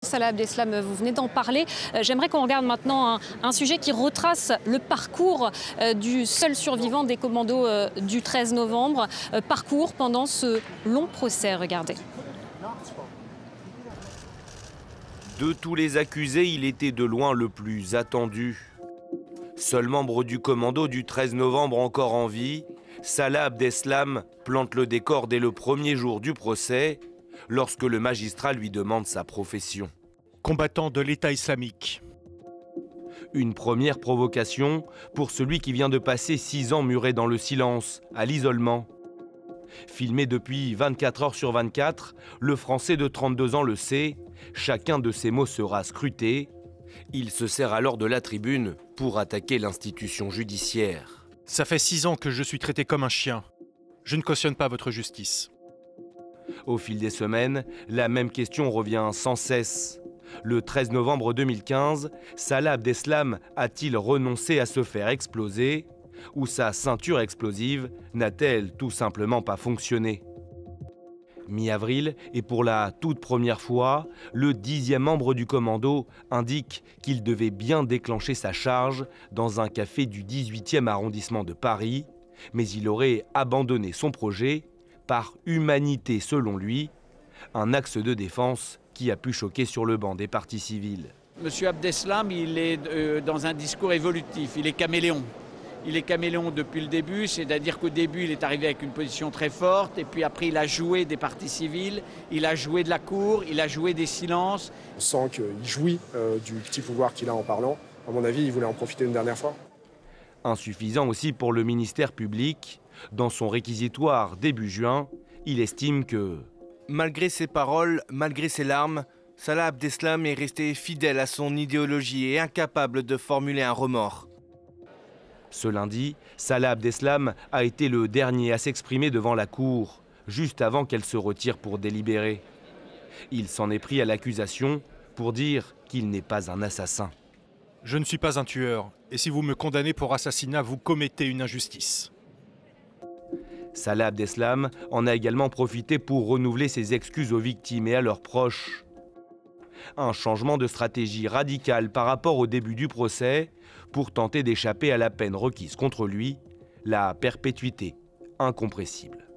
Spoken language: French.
Salah Abdeslam, vous venez d'en parler. J'aimerais qu'on regarde maintenant un sujet qui retrace le parcours du seul survivant des commandos du 13 novembre. Parcours pendant ce long procès, regardez. De tous les accusés, il était de loin le plus attendu. Seul membre du commando du 13 novembre encore en vie, Salah Abdeslam plante le décor dès le premier jour du procès, lorsque le magistrat lui demande sa profession. Combattant de l'État islamique. Une première provocation pour celui qui vient de passer 6 ans muré dans le silence, à l'isolement. Filmé depuis 24 heures sur 24, le Français de 32 ans le sait, chacun de ses mots sera scruté. Il se sert alors de la tribune pour attaquer l'institution judiciaire. Ça fait 6 ans que je suis traité comme un chien. Je ne cautionne pas votre justice. Au fil des semaines, la même question revient sans cesse. Le 13 novembre 2015, Salah Abdeslam a-t-il renoncé à se faire exploser ou sa ceinture explosive n'a-t-elle tout simplement pas fonctionné? Mi-avril, et pour la toute première fois, le 10e membre du commando indique qu'il devait bien déclencher sa charge dans un café du 18e arrondissement de Paris, mais il aurait abandonné son projet par humanité selon lui, un axe de défense qui a pu choquer sur le banc des partis civils. Monsieur Abdeslam, il est dans un discours évolutif, il est caméléon. Il est caméléon depuis le début, c'est-à-dire qu'au début, il est arrivé avec une position très forte, et puis après, il a joué des partis civils, il a joué de la cour, il a joué des silences. On sent qu'il jouit du petit pouvoir qu'il a en parlant. À mon avis, il voulait en profiter une dernière fois. Insuffisant aussi pour le ministère public. Dans son réquisitoire début juin, il estime que malgré ses paroles, malgré ses larmes, Salah Abdeslam est resté fidèle à son idéologie et incapable de formuler un remords. Ce lundi, Salah Abdeslam a été le dernier à s'exprimer devant la cour, juste avant qu'elle se retire pour délibérer. Il s'en est pris à l'accusation pour dire qu'il n'est pas un assassin. Je ne suis pas un tueur, et si vous me condamnez pour assassinat, vous commettez une injustice. Salah Abdeslam en a également profité pour renouveler ses excuses aux victimes et à leurs proches. Un changement de stratégie radical par rapport au début du procès pour tenter d'échapper à la peine requise contre lui, la perpétuité incompressible.